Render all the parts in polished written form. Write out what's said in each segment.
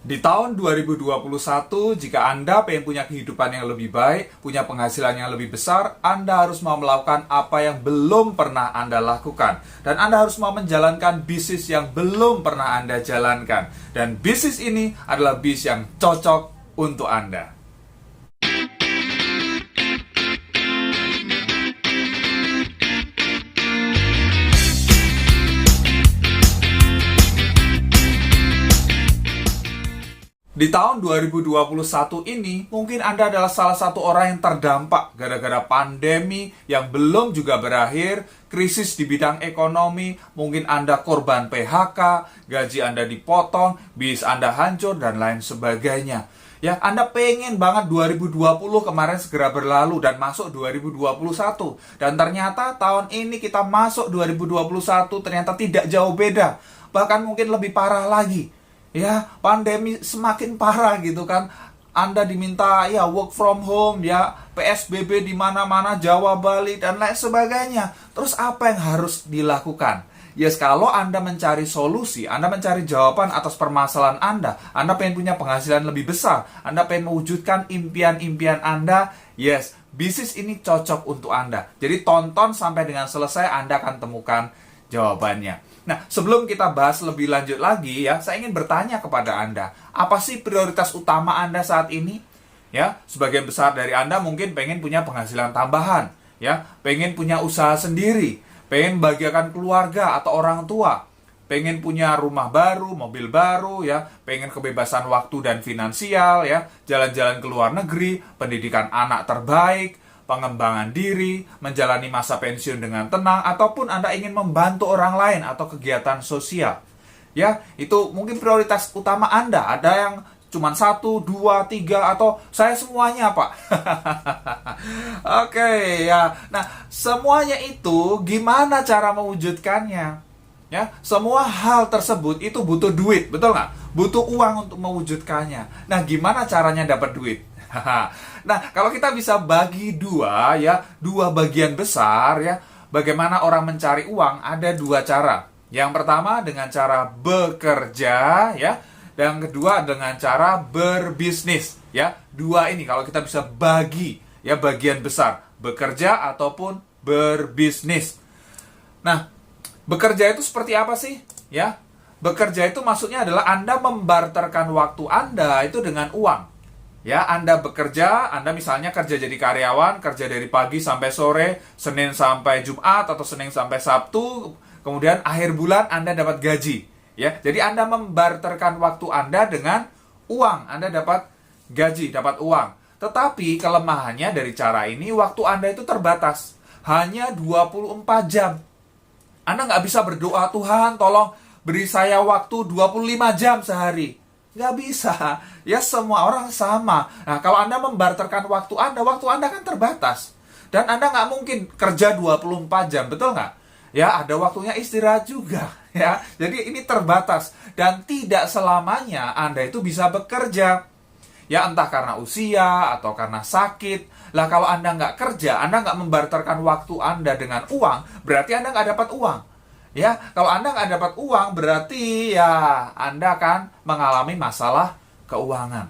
Di tahun 2021, jika Anda pengen punya kehidupan yang lebih baik, punya penghasilan yang lebih besar, Anda harus mau melakukan apa yang belum pernah Anda lakukan. Dan Anda harus mau menjalankan bisnis yang belum pernah Anda jalankan. Dan bisnis ini adalah bisnis yang cocok untuk Anda. Di tahun 2021 ini, mungkin Anda adalah salah satu orang yang terdampak gara-gara pandemi yang belum juga berakhir, krisis di bidang ekonomi, mungkin Anda korban PHK, gaji Anda dipotong, bisnis Anda hancur, dan lain sebagainya. Ya, Anda pengen banget 2020 kemarin segera berlalu dan masuk 2021. Dan ternyata tahun ini kita masuk 2021 ternyata tidak jauh beda. Bahkan mungkin lebih parah lagi. Ya, pandemi semakin parah gitu kan. Anda diminta ya work from home, ya PSBB di mana-mana, Jawa, Bali, dan lain sebagainya. Terus apa yang harus dilakukan? Yes, kalau Anda mencari solusi, Anda mencari jawaban atas permasalahan Anda pengen punya penghasilan lebih besar, Anda pengen mewujudkan impian-impian Anda, yes, bisnis ini cocok untuk Anda. Jadi tonton sampai dengan selesai, Anda akan temukan jawabannya. Nah, sebelum kita bahas lebih lanjut lagi ya, saya ingin bertanya kepada Anda, apa sih prioritas utama Anda saat ini? Ya, sebagian besar dari Anda mungkin pengen punya penghasilan tambahan, ya, pengen punya usaha sendiri, pengen bahagiakan keluarga atau orang tua, pengen punya rumah baru, mobil baru, ya, pengen kebebasan waktu dan finansial, ya, jalan-jalan ke luar negeri, pendidikan anak terbaik, pengembangan diri, menjalani masa pensiun dengan tenang, ataupun Anda ingin membantu orang lain atau kegiatan sosial. Ya, itu mungkin prioritas utama Anda. Ada yang cuma 1, 2, 3, atau saya semuanya, Pak. Oke, ya. Nah, semuanya itu gimana cara mewujudkannya? Ya, semua hal tersebut itu butuh duit, betul nggak? Butuh uang untuk mewujudkannya. Nah, gimana caranya dapat duit? Nah, kalau kita bisa bagi dua bagian besar ya, bagaimana orang mencari uang ada dua cara. Yang pertama dengan cara bekerja ya, dan yang kedua dengan cara berbisnis ya. Dua ini kalau kita bisa bagi ya bagian besar, bekerja ataupun berbisnis. Nah, bekerja itu seperti apa sih? Ya, bekerja itu maksudnya adalah Anda membarterkan waktu Anda itu dengan uang. Ya, Anda bekerja, Anda misalnya kerja jadi karyawan, kerja dari pagi sampai sore, Senin sampai Jumat atau Senin sampai Sabtu, kemudian akhir bulan Anda dapat gaji. Ya, jadi Anda membarterkan waktu Anda dengan uang, Anda dapat gaji, dapat uang. Tetapi kelemahannya dari cara ini, waktu Anda itu terbatas, hanya 24 jam. Anda nggak bisa berdoa, Tuhan tolong beri saya waktu 25 jam sehari. Nggak bisa. Ya, semua orang sama. Nah, kalau Anda membarterkan waktu Anda kan terbatas. Dan Anda nggak mungkin kerja 24 jam, betul nggak? Ya, ada waktunya istirahat juga. Ya, jadi ini terbatas. Dan tidak selamanya Anda itu bisa bekerja. Ya, entah karena usia atau karena sakit. Lah, kalau Anda nggak kerja, Anda nggak membarterkan waktu Anda dengan uang, berarti Anda nggak dapat uang. Ya, kalau Anda nggak dapat uang, berarti ya Anda akan mengalami masalah keuangan.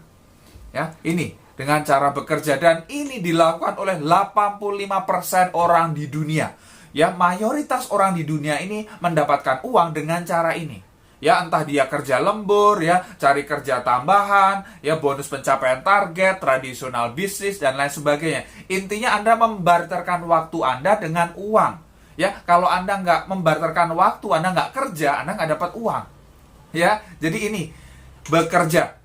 Ya, ini dengan cara bekerja, dan ini dilakukan oleh 85% orang di dunia. Ya, mayoritas orang di dunia ini mendapatkan uang dengan cara ini. Ya, entah dia kerja lembur, ya, cari kerja tambahan, ya, bonus pencapaian target, tradisional bisnis, dan lain sebagainya. Intinya Anda membarterkan waktu Anda dengan uang. Ya, kalau Anda nggak membarterkan waktu, Anda nggak kerja, Anda nggak dapat uang. Ya, jadi ini bekerja.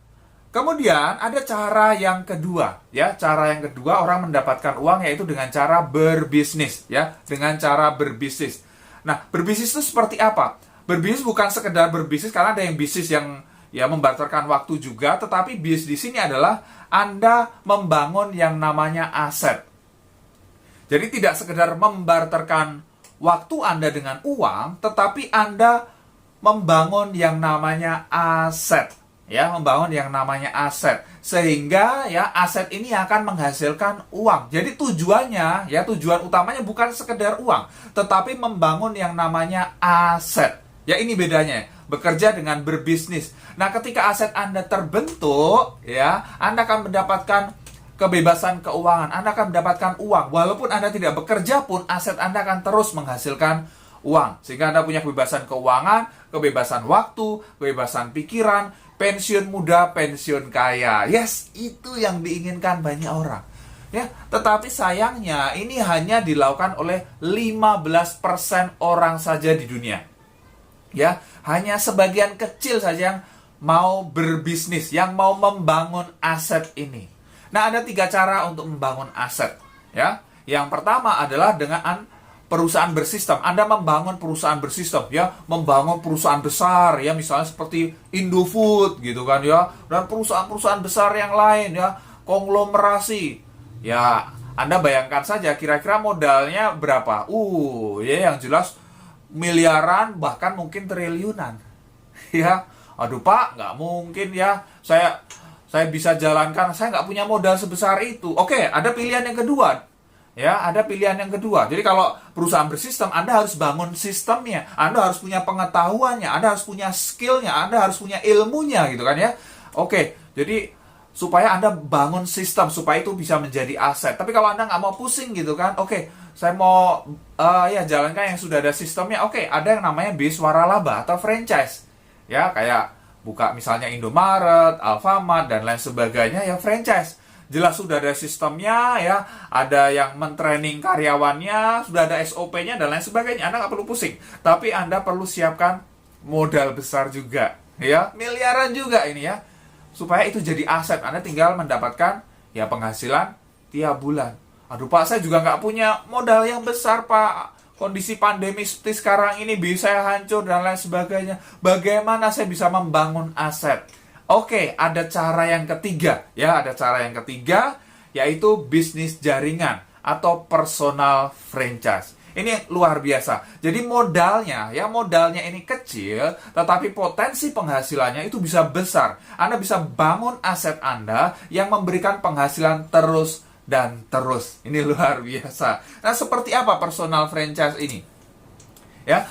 Kemudian ada cara yang kedua, ya, cara yang kedua orang mendapatkan uang yaitu dengan cara berbisnis, ya, dengan cara berbisnis. Nah, berbisnis itu seperti apa? Berbisnis bukan sekedar berbisnis, karena ada yang bisnis yang ya membarterkan waktu juga, tetapi bisnis di sini adalah Anda membangun yang namanya aset. Jadi tidak sekedar membarterkan waktu Anda dengan uang, tetapi Anda membangun yang namanya aset. Ya, membangun yang namanya aset. Sehingga ya aset ini akan menghasilkan uang. Jadi tujuannya, ya tujuan utamanya bukan sekedar uang, tetapi membangun yang namanya aset. Ya, ini bedanya. bekerja dengan berbisnis. Nah, ketika aset Anda terbentuk, ya, Anda akan mendapatkan kebebasan keuangan. Anda akan mendapatkan uang. Walaupun Anda tidak bekerja pun, aset Anda akan terus menghasilkan uang. Sehingga Anda punya kebebasan keuangan, kebebasan waktu, kebebasan pikiran, pensiun muda, pensiun kaya. Yes, itu yang diinginkan banyak orang. Ya, tetapi sayangnya ini hanya dilakukan oleh 15% orang saja di dunia. Ya, hanya sebagian kecil saja yang mau berbisnis, yang mau membangun aset ini. Nah, ada 3 cara untuk membangun aset. Ya, yang pertama adalah dengan perusahaan bersistem. Anda membangun perusahaan bersistem, ya, membangun perusahaan besar, ya, misalnya seperti Indofood, gitu kan, ya, dan perusahaan-perusahaan besar yang lain, ya, konglomerasi. Ya, Anda bayangkan saja kira-kira modalnya berapa? Ya, yang jelas miliaran, bahkan mungkin triliunan. Ya, aduh Pak, nggak mungkin ya. Saya bisa jalankan, saya nggak punya modal sebesar itu. Oke, ada pilihan yang kedua. Ya, ada pilihan yang kedua. Jadi kalau perusahaan bersistem, Anda harus bangun sistemnya. Anda harus punya pengetahuannya, Anda harus punya skillnya, Anda harus punya ilmunya, gitu kan ya. Oke, jadi supaya Anda bangun sistem, supaya itu bisa menjadi aset. Tapi kalau Anda nggak mau pusing gitu kan, oke, saya mau jalankan yang sudah ada sistemnya. Oke, ada yang namanya bis waralaba atau franchise. Ya, kayak buka misalnya Indomaret, Alfamart, dan lain sebagainya, ya franchise. Jelas sudah ada sistemnya, ya, ada yang mentraining karyawannya, sudah ada SOP-nya, dan lain sebagainya. Anda nggak perlu pusing. Tapi Anda perlu siapkan modal besar juga. Ya, miliaran juga ini ya. Supaya itu jadi aset, Anda tinggal mendapatkan ya penghasilan tiap bulan. Aduh Pak, saya juga nggak punya modal yang besar Pak. Kondisi pandemi seperti sekarang ini bisa hancur dan lain sebagainya. Bagaimana saya bisa membangun aset? Oke, ada cara yang ketiga. Ya, ada cara yang ketiga, yaitu bisnis jaringan atau personal franchise. Ini luar biasa. Jadi modalnya ini kecil, tetapi potensi penghasilannya itu bisa besar. Anda bisa bangun aset Anda yang memberikan penghasilan terus dan terus. Ini luar biasa. Nah, seperti apa personal franchise ini? Ya,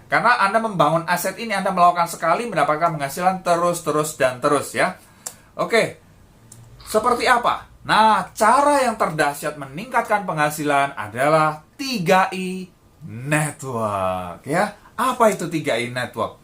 karena Anda membangun aset ini, Anda melakukan sekali mendapatkan penghasilan terus dan terus ya. Oke. Seperti apa? Nah, cara yang terdahsyat meningkatkan penghasilan adalah 3I Network, ya. Apa itu 3I Network?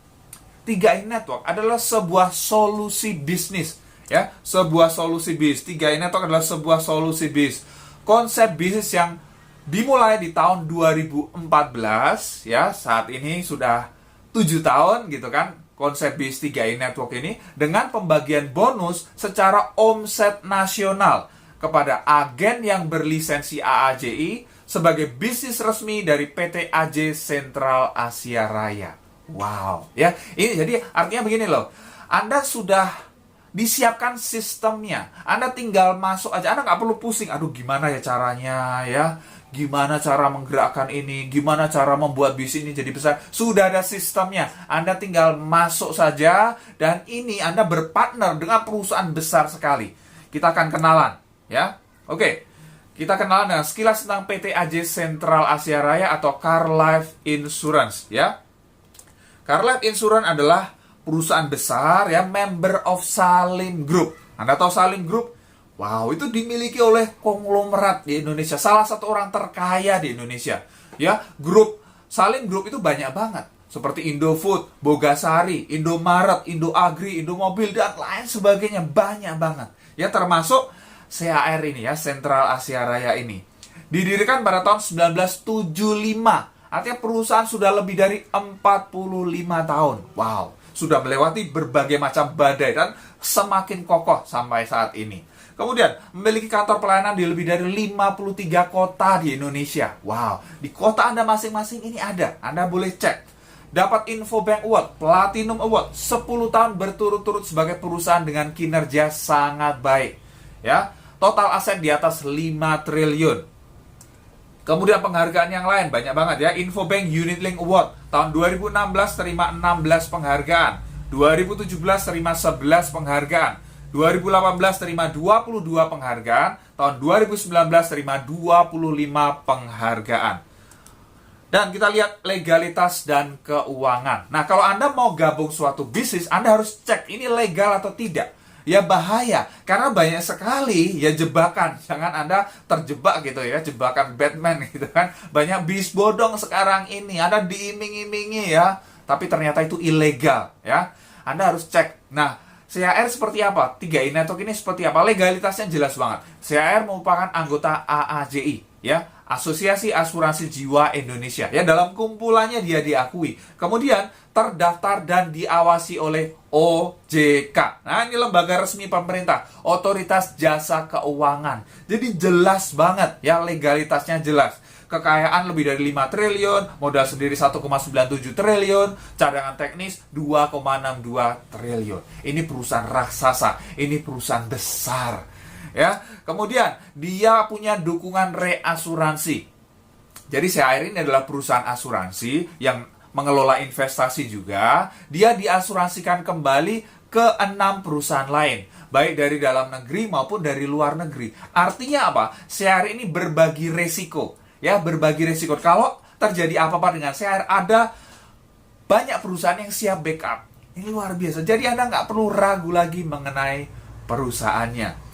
3I Network adalah sebuah solusi bisnis, ya. Sebuah solusi bisnis. 3I Network adalah sebuah solusi bisnis. Konsep bisnis yang dimulai di tahun 2014, ya. Saat ini sudah 7 tahun gitu kan. Konsep bisnis 3I Network ini dengan pembagian bonus secara omset nasional kepada agen yang berlisensi AAJI sebagai bisnis resmi dari PT AJ Sentral Asia Raya. Wow, ya. Ini jadi artinya begini loh. Anda sudah disiapkan sistemnya. Anda tinggal masuk aja. Anda nggak perlu pusing. Aduh, gimana ya caranya ya? Gimana cara menggerakkan ini? Gimana cara membuat bisnis ini jadi besar? Sudah ada sistemnya. Anda tinggal masuk saja. Dan ini Anda berpartner dengan perusahaan besar sekali. Kita akan kenalan, ya. Oke. Kita kenalan dengan sekilas tentang PT AJ Sentral Asia Raya atau Car Life Insurance, ya. Car Life Insurance adalah perusahaan besar, ya, member of Salim Group. Anda tahu Salim Group? Wow, itu dimiliki oleh konglomerat di Indonesia. Salah satu orang terkaya di Indonesia. Ya, grup Salim Group itu banyak banget. Seperti Indofood, Bogasari, Indomaret, Indoagri, Indomobil, dan lain sebagainya. Banyak banget. Ya, termasuk CAR ini ya, Sentral Asia Raya ini. Didirikan pada tahun 1975. Artinya perusahaan sudah lebih dari 45 tahun. Wow, sudah melewati berbagai macam badai dan semakin kokoh sampai saat ini. Kemudian, memiliki kantor pelayanan di lebih dari 53 kota di Indonesia. Wow, di kota Anda masing-masing ini ada. Anda boleh cek. Dapat Infobank Award, Platinum Award, 10 tahun berturut-turut sebagai perusahaan dengan kinerja sangat baik. Ya, total aset di atas 5 triliun. Kemudian penghargaan yang lain, banyak banget ya. Infobank Unit Link Award, tahun 2016 terima 16 penghargaan. 2017 terima 11 penghargaan. 2018 terima 22 penghargaan, tahun 2019 terima 25 penghargaan. Dan kita lihat legalitas dan keuangan. Nah, kalau Anda mau gabung suatu bisnis, Anda harus cek ini legal atau tidak. Ya bahaya, karena banyak sekali ya jebakan. Jangan Anda terjebak gitu ya, jebakan Batman gitu kan. Banyak bis bodong sekarang ini, Anda diiming-imingi ya, tapi ternyata itu ilegal ya. Anda harus cek. Nah, CHR seperti apa? 3i Network ini seperti apa? Legalitasnya jelas banget. CHR merupakan anggota AAJI, ya, Asosiasi Asuransi Jiwa Indonesia. Ya, dalam kumpulannya dia diakui. Kemudian terdaftar dan diawasi oleh OJK. Nah, ini lembaga resmi pemerintah, Otoritas Jasa Keuangan. Jadi jelas banget, ya, legalitasnya jelas. Kekayaan lebih dari 5 triliun, modal sendiri 1,97 triliun, cadangan teknis 2,62 triliun. Ini perusahaan raksasa, ini perusahaan besar. Ya, kemudian dia punya dukungan reasuransi. Jadi CHR ini adalah perusahaan asuransi yang mengelola investasi juga. Dia diasuransikan kembali ke 6 perusahaan lain, baik dari dalam negeri maupun dari luar negeri. Artinya apa? CHR ini berbagi resiko. Ya, berbagi risiko. Kalau terjadi apa-apa dengan CHR, ada banyak perusahaan yang siap backup. Ini luar biasa. Jadi Anda nggak perlu ragu lagi mengenai perusahaannya.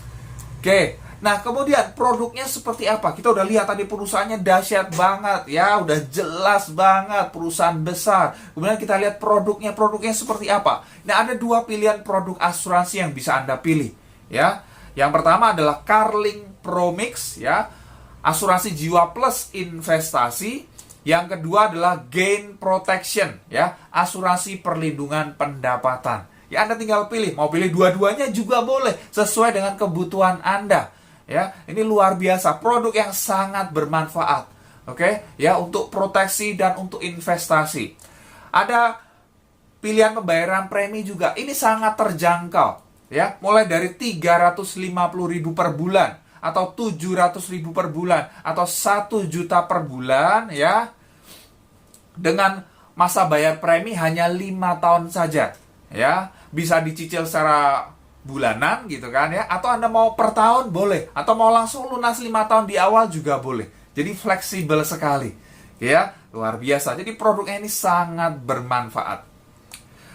Oke, nah kemudian produknya seperti apa? Kita udah lihat tadi perusahaannya dahsyat banget, ya, udah jelas banget, perusahaan besar. Kemudian kita lihat produknya seperti apa. Nah, ada 2 pilihan produk asuransi yang bisa Anda pilih, ya. Yang pertama adalah Carling Promix, ya, asuransi jiwa plus investasi. Yang kedua adalah Gain Protection, ya, asuransi perlindungan pendapatan. Ya, Anda tinggal pilih, mau pilih dua-duanya juga boleh, sesuai dengan kebutuhan Anda. Ya, ini luar biasa, produk yang sangat bermanfaat. Oke, ya, untuk proteksi dan untuk investasi. Ada pilihan pembayaran premi juga. Ini sangat terjangkau, ya, mulai dari 350.000 per bulan, atau 700.000 per bulan, atau 1 juta per bulan, ya, dengan masa bayar premi hanya 5 tahun saja, ya, bisa dicicil secara bulanan gitu kan, ya, atau Anda mau per tahun boleh, atau mau langsung lunas 5 tahun di awal juga boleh. Jadi fleksibel sekali, ya, luar biasa. Jadi produknya ini sangat bermanfaat.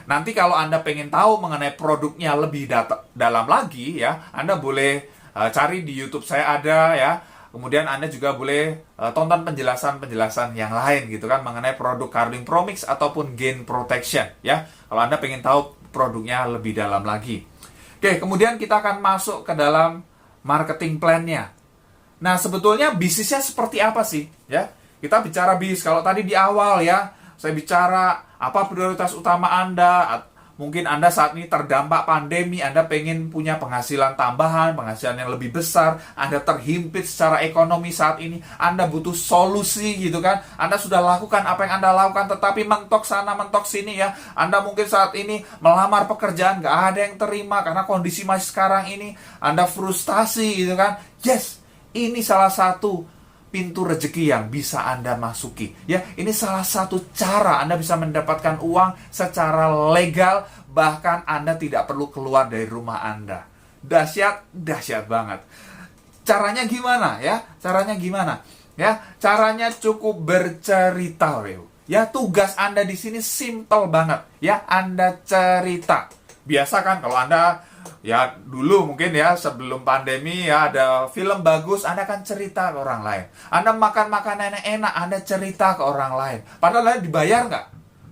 Nanti kalau Anda pengen tahu mengenai produknya lebih dalam lagi, ya, Anda boleh cari di YouTube saya ada, ya. Kemudian Anda juga boleh tonton penjelasan-penjelasan yang lain gitu kan mengenai produk Carling Promix ataupun Gain Protection, ya. Kalau Anda pengen tahu produknya lebih dalam lagi. Oke, kemudian kita akan masuk ke dalam marketing plan-nya. Nah, sebetulnya bisnisnya seperti apa sih, ya? Kita bicara bisnis. Kalau tadi di awal, ya, saya bicara apa prioritas utama Anda. Mungkin Anda saat ini terdampak pandemi, Anda pengen punya penghasilan tambahan, penghasilan yang lebih besar, Anda terhimpit secara ekonomi saat ini, Anda butuh solusi gitu kan. Anda sudah lakukan apa yang Anda lakukan, tetapi mentok sana, mentok sini, ya. Anda mungkin saat ini melamar pekerjaan, nggak ada yang terima karena kondisi masih sekarang ini. Anda frustasi gitu kan. Yes, ini salah satu pintu rezeki yang bisa Anda masuki. Ya, ini salah satu cara Anda bisa mendapatkan uang secara legal, bahkan Anda tidak perlu keluar dari rumah Anda. Dahsyat, dahsyat banget. Caranya gimana, ya? Caranya gimana? Ya, caranya cukup bercerita, Weo. Ya, tugas Anda di sini simple banget. Ya, Anda cerita. Biasa kan kalau Anda, ya, dulu mungkin, ya, sebelum pandemi, ya, ada film bagus, Anda akan cerita ke orang lain. Anda makan makanan yang enak, Anda cerita ke orang lain. Padahal Anda dibayar nggak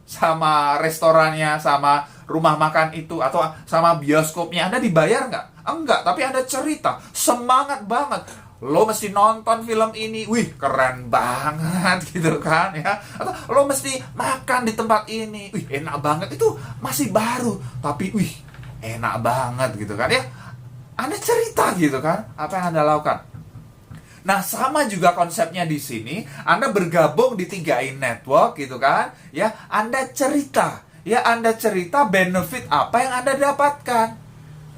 sama restorannya, sama rumah makan itu, atau sama bioskopnya? Anda dibayar nggak? Enggak, tapi Anda cerita. Semangat banget. Lo mesti nonton film ini, wih, keren banget gitu kan, ya. Atau lo mesti makan di tempat ini, wih, enak banget. Itu masih baru, tapi wih, enak banget gitu kan, ya. Anda cerita gitu kan apa yang Anda lakukan. Nah, sama juga konsepnya di sini. Anda bergabung di 3i Network gitu kan, ya. Anda cerita, ya, Anda cerita benefit apa yang Anda dapatkan.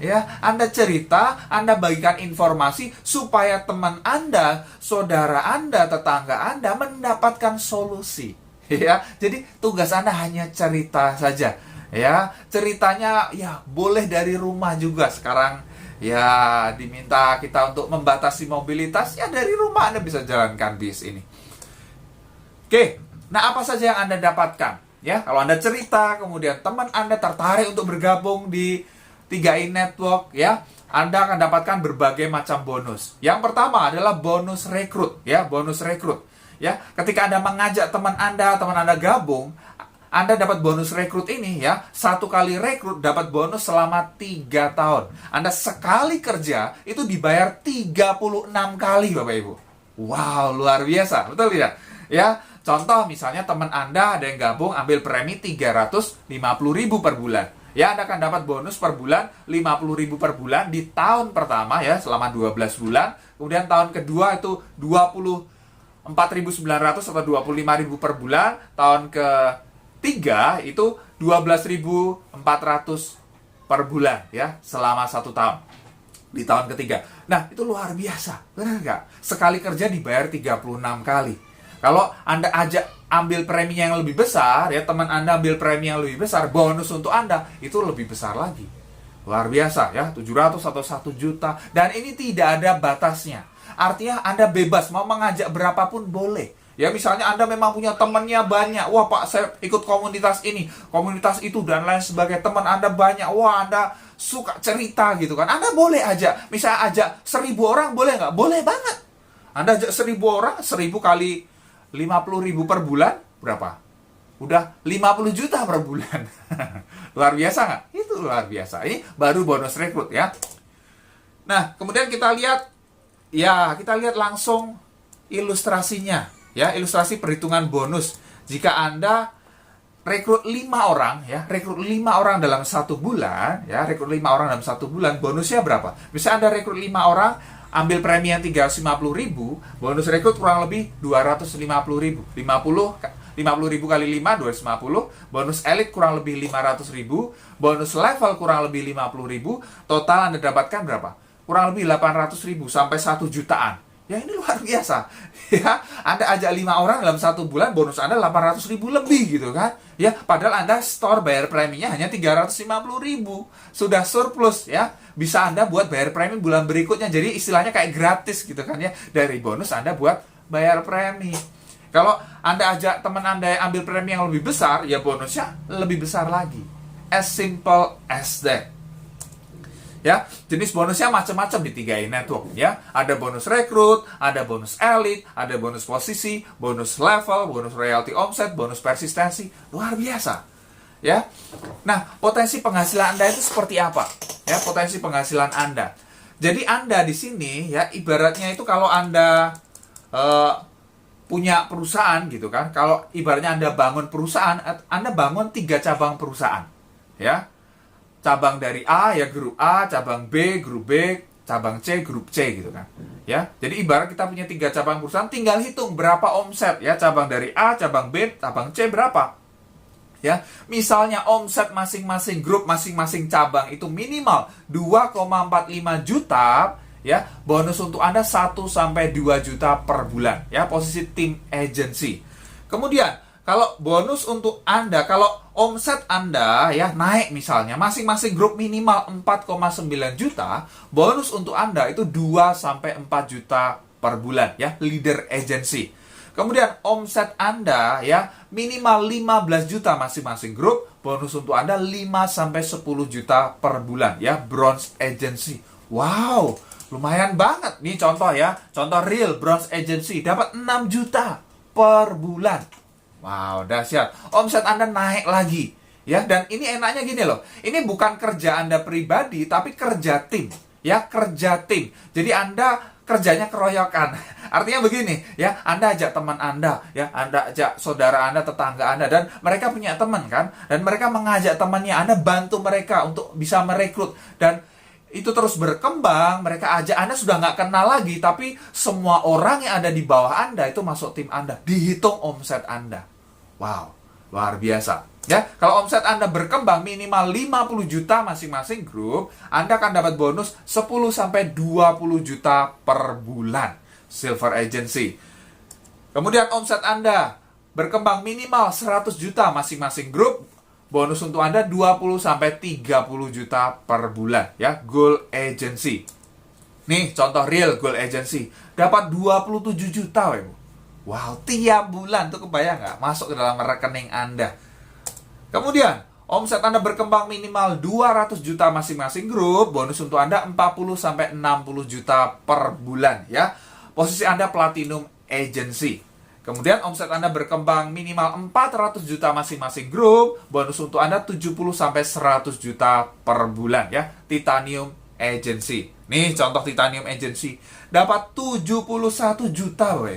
Ya, Anda cerita, Anda bagikan informasi supaya teman Anda, saudara Anda, tetangga Anda mendapatkan solusi. Ya, jadi tugas Anda hanya cerita saja. Ya, ceritanya ya boleh dari rumah juga. Sekarang ya diminta kita untuk membatasi mobilitas, ya dari rumah Anda bisa jalankan bisnis ini. Oke, Nah, apa saja yang Anda dapatkan? Ya, kalau Anda cerita, kemudian teman Anda tertarik untuk bergabung di 3i Network, ya, Anda akan dapatkan berbagai macam bonus. Yang pertama adalah bonus rekrut, ya, bonus rekrut. Ya, ketika Anda mengajak teman Anda gabung, Anda dapat bonus rekrut ini, ya. 1 kali rekrut dapat bonus selama 3 tahun. Anda sekali kerja itu dibayar 36 kali, Bapak Ibu. Wow, luar biasa, betul tidak? Ya, contoh misalnya teman Anda ada yang gabung ambil premi 350.000 per bulan. Ya, Anda akan dapat bonus per bulan 50.000 per bulan di tahun pertama, ya, selama 12 bulan. Kemudian tahun kedua itu 24.900 atau 25.000 per bulan. Tahun ketiga itu 12.400 per bulan, ya, selama 1 tahun. Di tahun ketiga. Nah, itu luar biasa. Benar nggak? Sekali kerja dibayar 36 kali. Kalau Anda ajak ambil premi yang lebih besar, ya, teman Anda ambil premi yang lebih besar, bonus untuk Anda itu lebih besar lagi. Luar biasa, ya, 700 atau 1 juta. Dan ini tidak ada batasnya. Artinya Anda bebas, mau mengajak berapapun boleh. Ya, misalnya Anda memang punya temannya banyak. Wah, Pak, saya ikut komunitas ini, komunitas itu, dan lain sebagainya. Teman Anda banyak. Wah, Anda suka cerita gitu kan. Anda boleh ajak. Misalnya ajak 1.000 orang, boleh nggak? Boleh banget. Anda ajak 1.000 orang, 1.000 kali 50.000 per bulan, berapa? Udah 50 juta per bulan. Luar biasa nggak? Itu luar biasa. Ini baru bonus rekrut, ya. Nah, kemudian kita lihat langsung ilustrasinya. Ya, ilustrasi perhitungan bonus. Jika Anda rekrut 5 orang, ya, rekrut 5 orang dalam 1 bulan, ya, rekrut 5 orang dalam 1 bulan, bonusnya berapa? Misalnya Anda rekrut 5 orang, ambil premi yang 350.000, bonus rekrut kurang lebih 250.000. 50.000 kali 5, 250. Bonus elit kurang lebih 500.000. Bonus level kurang lebih 50.000. Total Anda dapatkan berapa? Kurang lebih 800.000 sampai 1 jutaan. Ya, ini luar biasa. Ya, Anda ajak 5 orang dalam 1 bulan, bonus Anda 800.000 lebih gitu kan. Ya, padahal Anda store bayar preminya hanya 350.000. Sudah surplus, ya. Bisa Anda buat bayar premi bulan berikutnya. Jadi istilahnya kayak gratis gitu kan, ya. Dari bonus Anda buat bayar premi. Kalau Anda ajak teman Anda yang ambil premi yang lebih besar, ya bonusnya lebih besar lagi. As simple as that. Ya, jenis bonusnya macam-macam di 3i Network, ya. Ada bonus rekrut, ada bonus elit, ada bonus posisi, bonus level, bonus royalty omset, bonus persistensi. Luar biasa. Ya. Nah, potensi penghasilan Anda itu seperti apa? Ya, potensi penghasilan Anda. Jadi Anda di sini, ya, ibaratnya itu kalau Anda punya perusahaan gitu kan. Kalau ibaratnya Anda bangun perusahaan, Anda bangun 3 cabang perusahaan. Ya. Cabang dari A, ya, grup A, cabang B, grup B, cabang C, grup C gitu kan. Ya. Jadi ibarat kita punya 3 cabang perusahaan, tinggal hitung berapa omset, ya, cabang dari A, cabang B, cabang C berapa. Ya, misalnya omset masing-masing grup, masing-masing cabang itu minimal 2,45 juta, ya, bonus untuk Anda 1 sampai 2 juta per bulan, ya, posisi tim agency. Kemudian kalau bonus untuk Anda, kalau omset Anda, ya, naik misalnya, masing-masing grup minimal 4,9 juta, bonus untuk Anda itu 2 sampai 4 juta per bulan, ya, leader agency. Kemudian omset Anda, ya, minimal 15 juta masing-masing grup, bonus untuk Anda 5 sampai 10 juta per bulan, ya, bronze agency. Wow, lumayan banget. Nih contoh, ya, contoh real bronze agency dapat 6 juta per bulan. Wow, dahsyat. Omset Anda naik lagi. Ya, dan ini enaknya gini loh. Ini bukan kerja Anda pribadi, tapi kerja tim. Ya, kerja tim. Jadi Anda kerjanya keroyokan. Artinya begini, ya, Anda ajak teman Anda, ya, Anda ajak saudara Anda, tetangga Anda, dan mereka punya teman kan, dan mereka mengajak temannya, Anda bantu mereka untuk bisa merekrut, dan itu terus berkembang, mereka ajak Anda sudah nggak kenal lagi, tapi semua orang yang ada di bawah Anda itu masuk tim Anda, dihitung omset Anda. Wow, luar biasa. Ya, kalau omset Anda berkembang minimal 50 juta masing-masing grup, Anda akan dapat bonus 10 sampai 20 juta per bulan. Silver agency. Kemudian omset Anda berkembang minimal 100 juta masing-masing grup, bonus untuk Anda 20 sampai 30 juta per bulan, ya, gold agency. Nih, contoh real gold agency. Dapat 27 juta, Ibu. Wow, tiap bulan tuh kebayang nggak masuk ke dalam rekening Anda. Kemudian, omset Anda berkembang minimal 200 juta masing-masing grup, bonus untuk Anda 40 sampai 60 juta per bulan ya. Posisi Anda platinum agency. Kemudian omset Anda berkembang minimal 400 juta masing-masing grup, bonus untuk Anda 70 sampai 100 juta per bulan ya. Titanium agency. Nih contoh titanium agency dapat 71 juta loh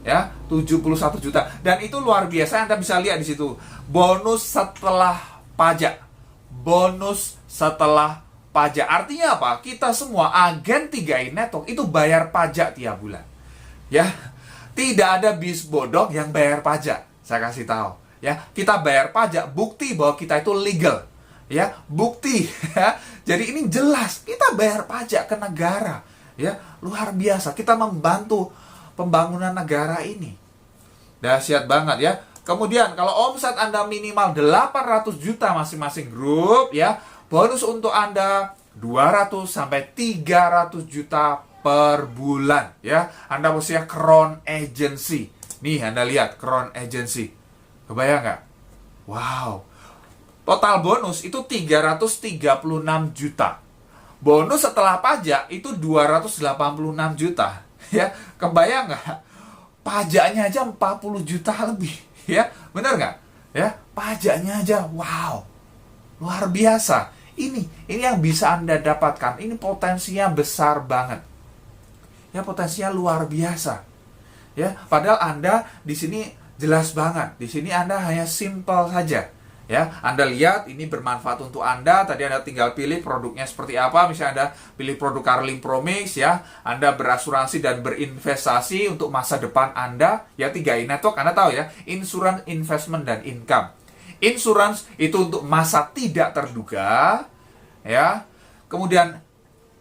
ya, 71 juta. Dan itu luar biasa, Anda bisa lihat di situ. Bonus setelah pajak. Bonus setelah pajak. Artinya apa? Kita semua agen 3i Network itu bayar pajak tiap bulan. Ya. Tidak ada bis bodong yang bayar pajak. Saya kasih tahu, ya. Kita bayar pajak, bukti bahwa kita itu legal. Ya, bukti ya. Jadi ini jelas kita bayar pajak ke negara. Ya, luar biasa. Kita membantu pembangunan negara ini. Dahsyat banget ya. Kemudian kalau omset Anda minimal 800 juta masing-masing grup ya, bonus untuk Anda 200 sampai 300 juta per bulan ya. Anda posisinya Crown Agency. Nih Anda lihat Crown Agency. Kebayang nggak? Wow. Total bonus itu 336 juta. Bonus setelah pajak itu 286 juta. Ya, kebayang nggak? Pajaknya aja 40 juta lebih, ya, benar nggak? Ya, pajaknya aja, wow, luar biasa. Ini yang bisa Anda dapatkan. Ini potensinya besar banget. Ya, potensinya luar biasa. Ya, padahal Anda di sini jelas banget. Di sini Anda hanya simple saja. Ya, Anda lihat ini bermanfaat untuk Anda. Tadi Anda tinggal pilih produknya seperti apa. Misalnya Anda pilih produk Carling Promise ya. Anda berasuransi dan berinvestasi untuk masa depan Anda. Ya, 3i Network Anda tahu ya, insurance, investment dan income. Insurance itu untuk masa tidak terduga ya. Kemudian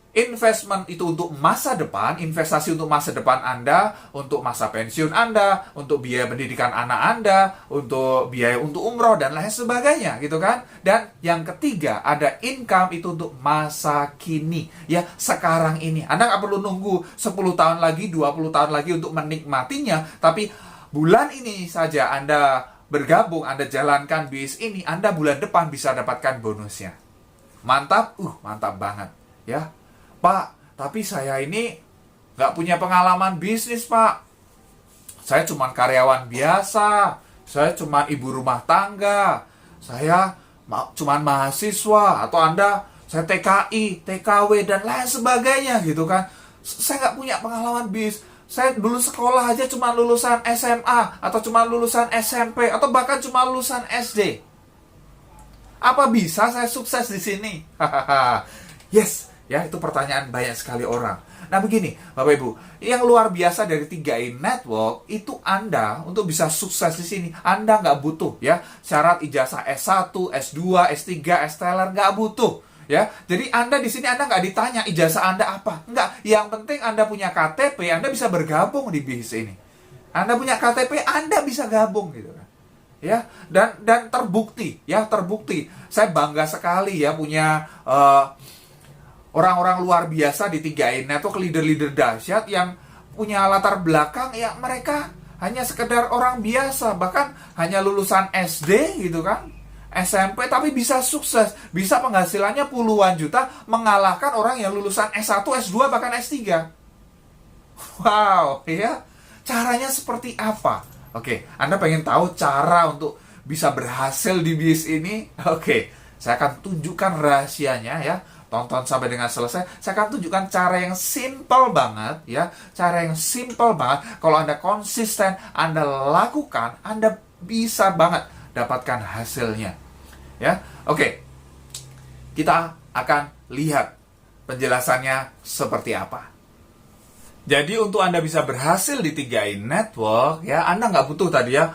investment itu untuk masa depan, investasi untuk masa depan Anda, untuk masa pensiun Anda, untuk biaya pendidikan anak Anda, untuk biaya untuk umroh, dan lain sebagainya, gitu kan. Dan yang ketiga, ada income itu untuk masa kini, ya, sekarang ini. Anda nggak perlu nunggu 10 tahun lagi, 20 tahun lagi untuk menikmatinya, tapi bulan ini saja Anda bergabung, Anda jalankan bis ini, Anda bulan depan bisa dapatkan bonusnya. Mantap, mantap banget, ya. Pak, tapi saya ini nggak punya pengalaman bisnis, Pak. Saya cuma karyawan biasa. Saya cuma ibu rumah tangga. Saya cuma mahasiswa. Atau Anda, saya TKI, TKW, dan lain sebagainya gitu kan. Saya nggak punya pengalaman bis. Saya dulu sekolah aja cuma lulusan SMA. Atau cuma lulusan SMP. Atau bahkan cuma lulusan SD. Apa bisa saya sukses di sini? Yes. Ya, itu pertanyaan banyak sekali orang. Nah, begini, Bapak Ibu, yang luar biasa dari 3i Network, itu Anda, untuk bisa sukses di sini, Anda nggak butuh, ya, syarat ijazah S1, S2, S3, S-Teller, nggak butuh, ya. Jadi, Anda di sini, Anda nggak ditanya ijazah Anda apa. Nggak, yang penting Anda punya KTP, Anda bisa bergabung di bis ini. Anda punya KTP, Anda bisa gabung, gitu kan. Ya, dan terbukti, ya, terbukti. Saya bangga sekali, ya, punya orang-orang luar biasa di 3i Network, leader-leader dahsyat yang punya latar belakang ya mereka hanya sekedar orang biasa, bahkan hanya lulusan SD gitu kan, SMP, tapi bisa sukses, bisa penghasilannya puluhan juta, mengalahkan orang yang lulusan S1, S2, bahkan S3. Wow, ya, caranya seperti apa? Oke, Anda pengen tahu cara untuk bisa berhasil di bis ini? Oke, saya akan tunjukkan rahasianya ya. Tonton sampai dengan selesai. Saya akan tunjukkan cara yang simple banget ya. Cara yang simple banget. Kalau Anda konsisten, Anda lakukan, Anda bisa banget dapatkan hasilnya. Ya. Oke. Kita akan lihat penjelasannya seperti apa. Jadi untuk Anda bisa berhasil di 3i Network ya, Anda nggak butuh tadi ya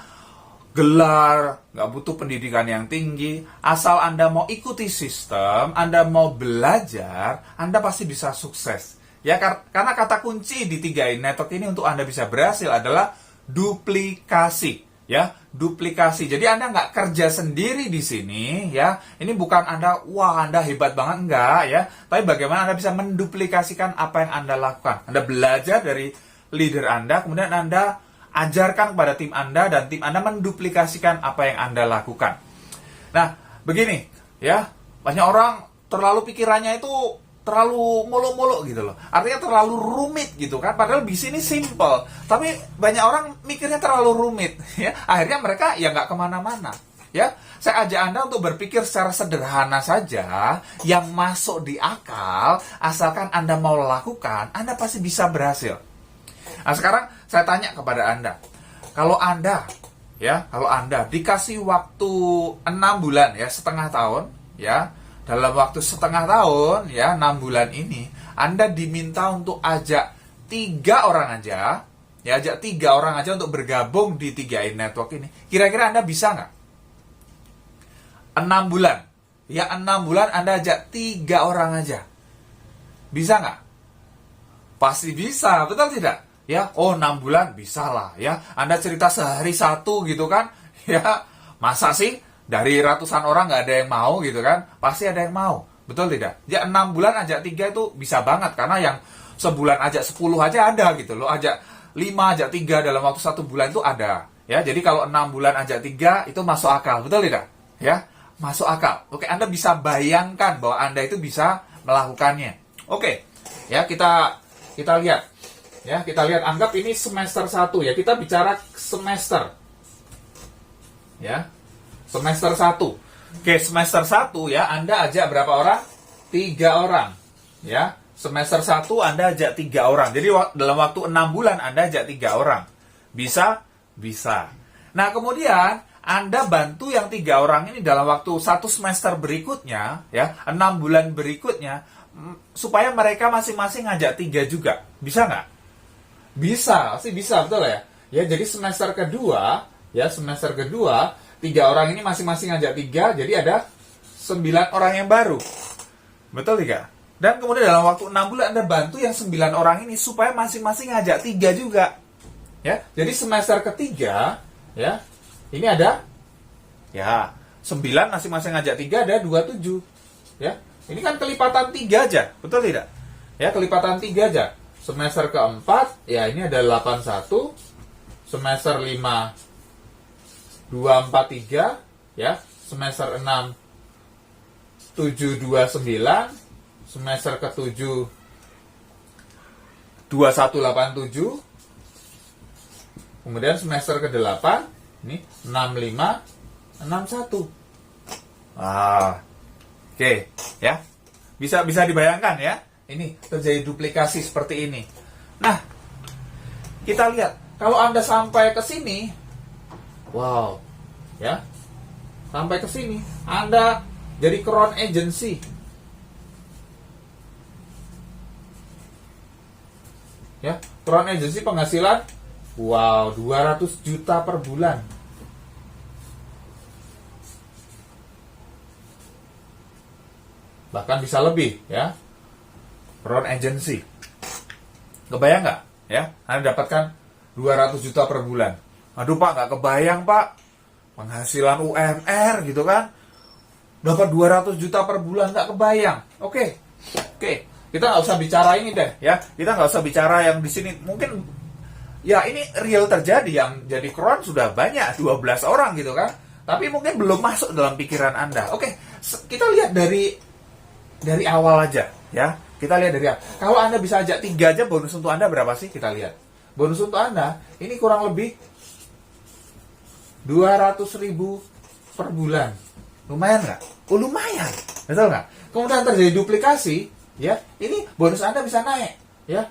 gelar, nggak butuh pendidikan yang tinggi. Asal Anda mau ikuti sistem, Anda mau belajar, Anda pasti bisa sukses. Ya, karena kata kunci di 3i Network ini untuk Anda bisa berhasil adalah duplikasi. Ya, duplikasi. Jadi Anda nggak kerja sendiri di sini, ya. Ini bukan Anda, wah Anda hebat banget, enggak, ya. Tapi bagaimana Anda bisa menduplikasikan apa yang Anda lakukan. Anda belajar dari leader Anda, kemudian Anda ajarkan kepada tim Anda dan tim Anda menduplikasikan apa yang Anda lakukan. Nah, begini, ya, banyak orang terlalu pikirannya itu terlalu muluk-muluk gitu loh. Artinya terlalu rumit gitu kan. Padahal bisnis ini simple. Tapi banyak orang mikirnya terlalu rumit. Ya, akhirnya mereka ya nggak kemana-mana. Ya, saya ajak Anda untuk berpikir secara sederhana saja, yang masuk di akal, asalkan Anda mau lakukan, Anda pasti bisa berhasil. Nah, sekarang saya tanya kepada Anda, kalau Anda dikasih waktu 6 bulan ya, setengah tahun ya, dalam waktu setengah tahun ya, 6 bulan ini, Anda diminta untuk ajak 3 orang aja, ya, ajak 3 orang aja untuk bergabung di 3i Network ini. Kira-kira Anda bisa nggak? 6 bulan. Ya, 6 bulan Anda ajak 3 orang aja. Bisa nggak? Pasti bisa, betul tidak? Ya, 6 bulan bisa lah ya. Anda cerita sehari 1 gitu kan? Ya, masa sih dari ratusan orang nggak ada yang mau gitu kan? Pasti ada yang mau, betul tidak? Ya, 6 bulan ajak 3 itu bisa banget, karena yang sebulan ajak 10 aja ada gitu loh. Ajak 5, ajak 3 dalam waktu 1 bulan itu ada. Ya, jadi kalau 6 bulan ajak 3 itu masuk akal, betul tidak? Ya, masuk akal. Oke, Anda bisa bayangkan bahwa Anda itu bisa melakukannya. Oke, ya, kita lihat. Ya, kita lihat, anggap ini semester 1 ya. Kita bicara semester. Ya, semester 1. Oke, semester 1 ya, Anda ajak berapa orang? 3 orang. Ya, semester 1 Anda ajak 3 orang. Jadi dalam waktu 6 bulan Anda ajak 3 orang. Bisa? Bisa. Nah, kemudian Anda bantu yang 3 orang ini dalam waktu 1 semester berikutnya, ya, 6 bulan berikutnya, supaya mereka masing-masing ngajak 3 juga. Bisa nggak? Bisa, pasti bisa, betul ya? Ya, jadi semester kedua, 3 orang ini masing-masing ngajak 3, jadi ada 9 orang yang baru. Betul tidak? Dan kemudian dalam waktu 6 bulan Anda bantu yang 9 orang ini supaya masing-masing ngajak 3 juga. Ya, jadi semester ketiga, ya, ini ada, ya, 9 masing-masing ngajak 3, ada 27. Ya, ini kan kelipatan 3 aja, betul tidak? Ya, kelipatan 3 aja. Semester keempat, ya, ini ada 81. Semester 5, 243. Ya, semester 6, 729. Semester ke-7, 2187. Kemudian semester ke-8, ini 65, 61. Oke, ya. Bisa dibayangkan ya. Ini terjadi duplikasi seperti ini. Nah, kita lihat, kalau Anda sampai ke sini, wow, ya. Sampai ke sini, Anda jadi Crown Agency. Ya, Crown Agency penghasilan, wow, 200 juta per bulan. Bahkan bisa lebih, ya. Crown Agency. Kebayang nggak? Ya, Anda dapatkan 200 juta per bulan. Aduh Pak, nggak kebayang Pak. Penghasilan UMR gitu kan. Dapat 200 juta per bulan, nggak kebayang. Oke. Kita nggak usah bicara ini deh, ya. Kita nggak usah bicara yang di sini. Mungkin, ya, ini real terjadi. Yang jadi Crown sudah banyak, 12 orang gitu kan. Tapi mungkin belum masuk dalam pikiran Anda. Oke, kita lihat dari awal aja, ya. Kita lihat dari awal. Kalau Anda bisa ajak 3 aja, bonus untuk Anda berapa sih? Kita lihat. Bonus untuk Anda, ini kurang lebih 200.000 per bulan. Lumayan nggak? Oh, lumayan. Betul nggak? Kemudian terjadi duplikasi, ya. Ini bonus Anda bisa naik, ya.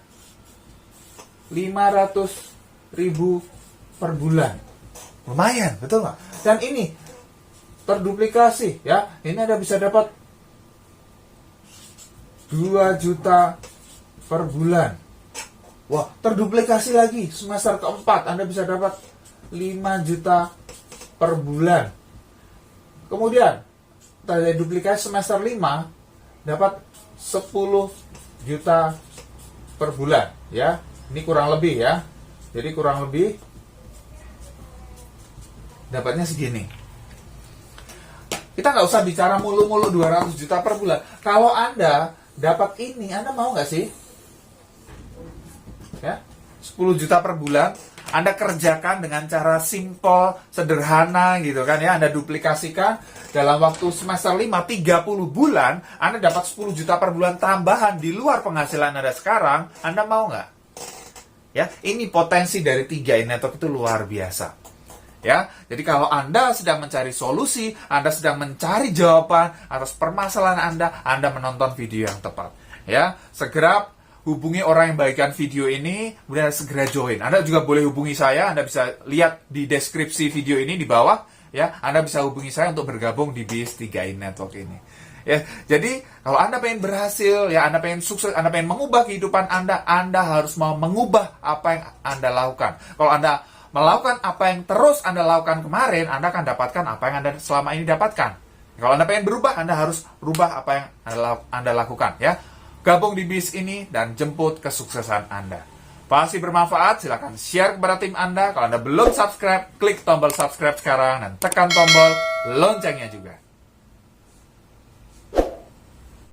500.000 per bulan. Lumayan, betul nggak? Dan ini terduplikasi, ya. Ini Anda bisa dapat 2 juta per bulan. Wah, terduplikasi lagi. Semester keempat Anda bisa dapat 5 juta per bulan. Kemudian terjadi duplikasi semester 5, dapat 10 juta per bulan, ya. Ini kurang lebih, ya. Jadi kurang lebih dapatnya segini. Kita nggak usah bicara mulu-mulu 200 juta per bulan. Kalau Anda dapat ini, Anda mau nggak sih? Ya, 10 juta per bulan. Anda kerjakan dengan cara simple, sederhana gitu kan ya. Anda duplikasikan dalam waktu semester 5, 30 bulan, Anda dapat 10 juta per bulan tambahan di luar penghasilan Anda sekarang. Anda mau nggak? Ya, ini potensi dari 3i Network itu luar biasa. Ya, jadi kalau Anda sedang mencari solusi, Anda sedang mencari jawaban atas permasalahan Anda menonton video yang tepat. Ya, segera hubungi orang yang bagikan video ini, kemudian segera join. Anda juga boleh hubungi saya, Anda bisa lihat di deskripsi video ini di bawah. Ya, Anda bisa hubungi saya untuk bergabung di BIS 3i Network ini. Ya, jadi kalau Anda pengen berhasil, ya Anda pengen sukses, Anda pengen mengubah kehidupan Anda harus mau mengubah apa yang Anda lakukan. Kalau Anda melakukan apa yang terus Anda lakukan kemarin, Anda akan dapatkan apa yang Anda selama ini dapatkan. Kalau Anda pengen berubah, Anda harus berubah apa yang Anda lakukan. Ya, gabung di BIS ini dan jemput kesuksesan Anda. Pasti bermanfaat, silakan share kepada tim Anda. Kalau Anda belum subscribe, klik tombol subscribe sekarang dan tekan tombol loncengnya juga.